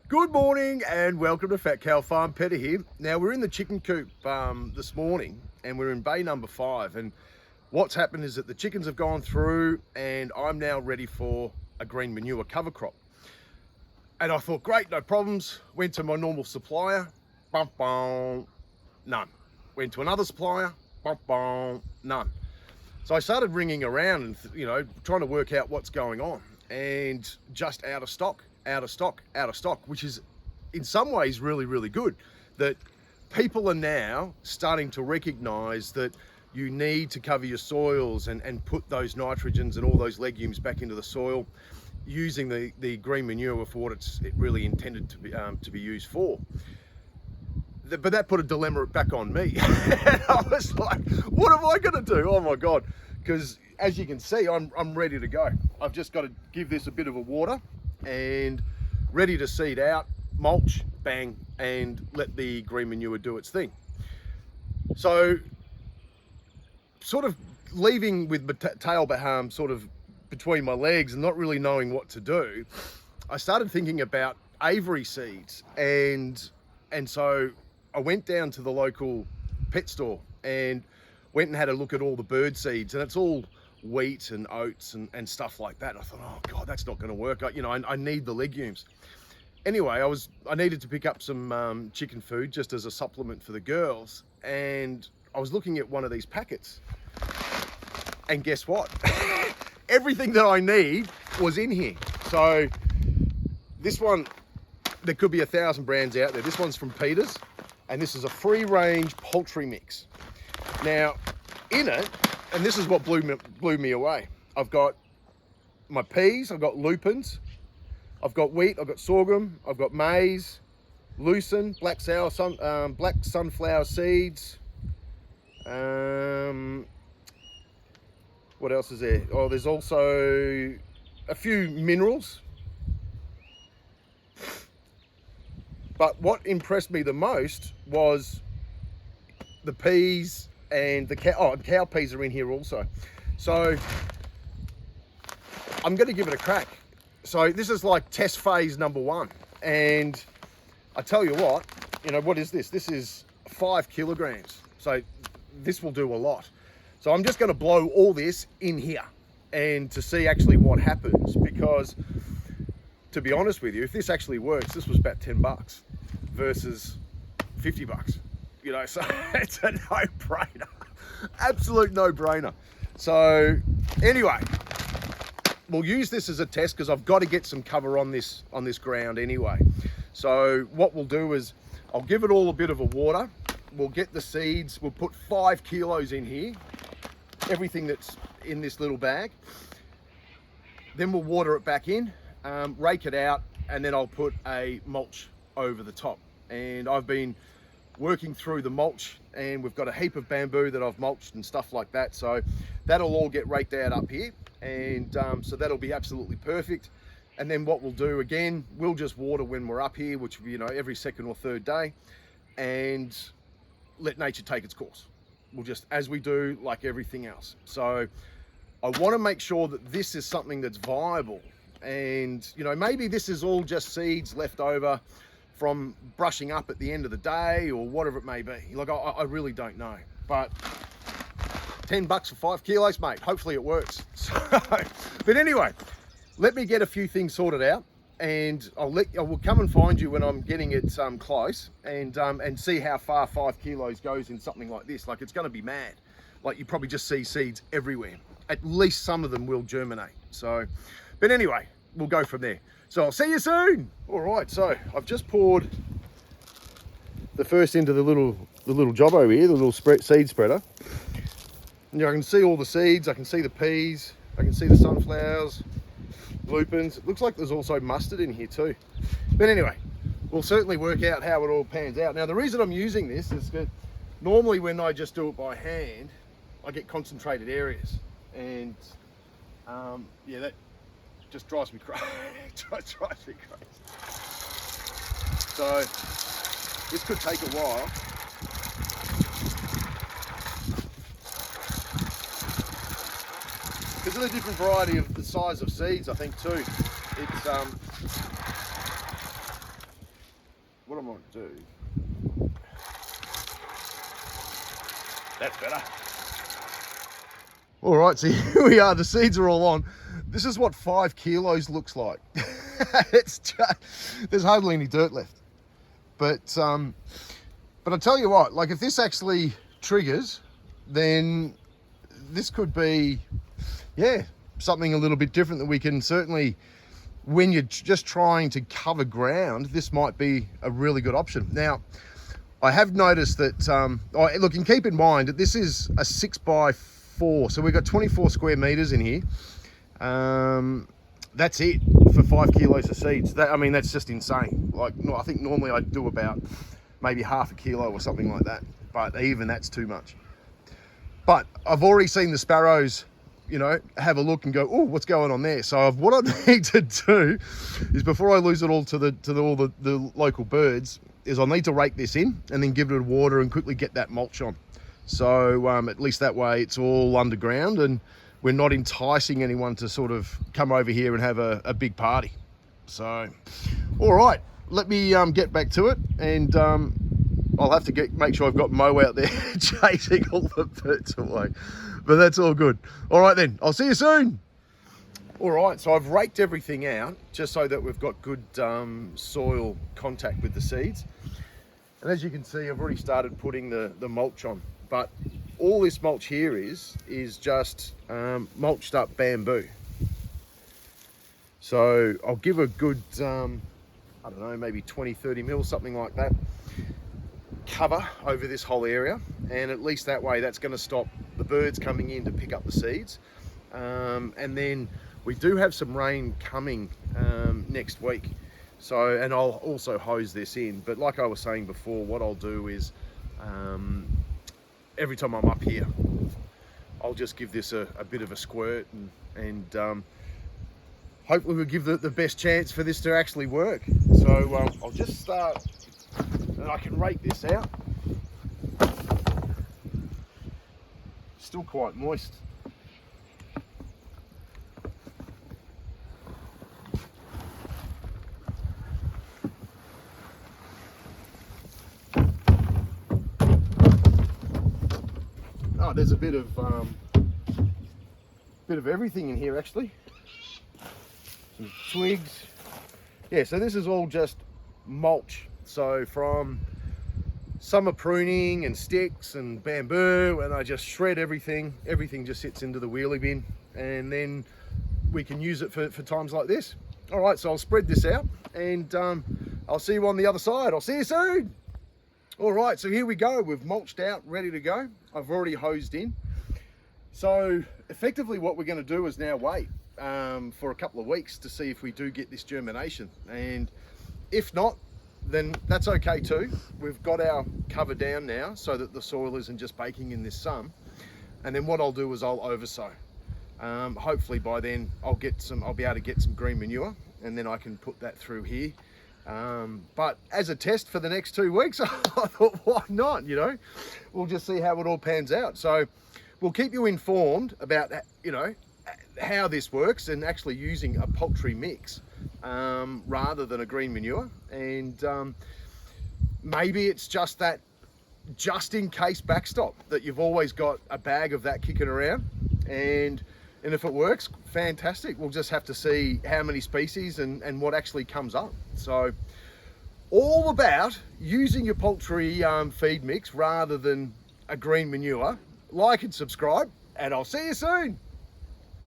Good morning and welcome to Fat Cow Farm. Peter here. Now we're in the chicken coop this morning and we're in bay number 5, and what's happened is that the chickens have gone through and I'm now ready for a green manure cover crop. And I thought, great, no problems. Went to my normal supplier, bum, bum, none. Went to another supplier, bum, bum, none. So I started ringing around and trying to work out what's going on, and just out of stock, which is in some ways really, really good, that people are now starting to recognize that you need to cover your soils and put those nitrogens and all those legumes back into the soil using the green manure for what it really intended to be used for. But that put a dilemma back on me. And I was like, what am I gonna do? Oh my God. Because as you can see, I'm ready to go. I've just got to give this a bit of a water and ready to seed out, mulch, bang, and let the green manure do its thing. So sort of leaving with my tail sort of between my legs and not really knowing what to do, I started thinking about Avery seeds, and so I went down to the local pet store and went and had a look at all the bird seeds, and it's all wheat and oats and stuff like that. And I thought, oh God, that's not going to work. I need the legumes. Anyway, I needed to pick up some chicken food just as a supplement for the girls, and I was looking at one of these packets, and guess what? Everything that I need was in here. So this one, there could be 1,000 brands out there. This one's from Peter's, and this is a free-range poultry mix. Now, in it, and this is what blew me away, I've got my peas, I've got lupins, I've got wheat, I've got sorghum, I've got maize, lucerne, black sunflower seeds. What else is there? Oh, there's also a few minerals. But what impressed me the most was the peas and the cow peas are in here also. So I'm going to give it a crack. So this is like test phase number 1. And I tell you what is this? This is 5 kilograms. So this will do a lot. So I'm just going to blow all this in here and to see actually what happens, because to be honest with you, if this actually works, this was about $10 versus $50. So it's a no-brainer, absolute no-brainer. So anyway, we'll use this as a test because I've got to get some cover on this ground anyway. So what we'll do is I'll give it all a bit of a water. We'll get the seeds. We'll put 5 kilos in here, everything that's in this little bag. Then we'll water it back in, rake it out, and then I'll put a mulch over the top. And I've been working through the mulch, and we've got a heap of bamboo that I've mulched and stuff like that. So that'll all get raked out up here, and so that'll be absolutely perfect. And then what we'll do again, we'll just water when we're up here, which will be every second or third day, and let nature take its course. We'll just, as we do like everything else. So I want to make sure that this is something that's viable, and maybe this is all just seeds left over from brushing up at the end of the day or whatever it may be. Like I really don't know, but $10 for 5 kilos, mate. Hopefully it works. But anyway, let me get a few things sorted out, and I will come and find you when I'm getting it close, and see how far 5 kilos goes in something like this. Like, it's going to be mad. Like, you probably just see seeds everywhere. At least some of them will germinate. So, but anyway, we'll go from there. So I'll see you soon. All right, so I've just poured the first into the little jobbo here, the little seed spreader. And I can see all the seeds. I can see the peas. I can see the sunflowers, lupins. It looks like there's also mustard in here too. But anyway, we'll certainly work out how it all pans out. Now, the reason I'm using this is that normally when I just do it by hand, I get concentrated areas, and yeah, that just drives me crazy. drives me crazy. So this could take a while. Because of the different variety of the size of seeds, I think too. It's what I might do, that's better. All right, so here we are, the seeds are all on. This is what 5 kilos looks like. It's just, there's hardly any dirt left. But I tell you what, like if this actually triggers, then this could be, yeah, something a little bit different that we can certainly, when you're just trying to cover ground, this might be a really good option. Now, I have noticed that, look, and keep in mind that this is a 6x4, so we've got 24 square meters in here. That's it for 5 kilos of seeds. That, I mean, that's just insane. Like, I think normally I'd do about maybe half a kilo or something like that, but even that's too much. But I've already seen the sparrows, you know, have a look and go, oh, what's going on there? So what I need to do is, before I lose it all to all the local birds, is I need to rake this in and then give it water and quickly get that mulch on. So at least that way it's all underground and we're not enticing anyone to sort of come over here and have a big party. So, all right, let me get back to it, and I'll have to make sure I've got Mo out there chasing all the birds away. But that's all good. All right then, I'll see you soon. All right, so I've raked everything out just so that we've got good soil contact with the seeds. And as you can see, I've already started putting the mulch on. But all this mulch here is just mulched up bamboo. So I'll give a good, I don't know, maybe 20-30 mil, something like that, cover over this whole area. And at least that way, that's going to stop the birds coming in to pick up the seeds. And then we do have some rain coming next week. So, and I'll also hose this in. But like I was saying before, what I'll do is, every time I'm up here, I'll just give this a bit of a squirt and hopefully we'll give the best chance for this to actually work. So I'll just start, and I can rake this out. Still quite moist. Oh, there's a bit of everything in here actually. Some twigs. Yeah, so this is all just mulch. So from summer pruning and sticks and bamboo, and I just shred everything. Everything just sits into the wheelie bin, and then we can use it for times like this. All right, so I'll spread this out, and I'll see you on the other side. I'll see you soon. All right, so here we go. We've mulched out, ready to go. I've already hosed in. So effectively what we're going to do is now wait for a couple of weeks to see if we do get this germination. And if not, then that's okay too. We've got our cover down now so that the soil isn't just baking in this sun. And then what I'll do is I'll oversow. Hopefully by then I'll be able to get some green manure, and then I can put that through here. But as a test for the next 2 weeks, I thought, why not, you know? We'll just see how it all pans out. So we'll keep you informed about, you know, how this works, and actually using a poultry mix rather than a green manure. And maybe it's just that just in case backstop that you've always got a bag of that kicking around, and if it works, fantastic. We'll just have to see how many species and what actually comes up. So all about using your poultry feed mix rather than a green manure. Like and subscribe, and I'll see you soon.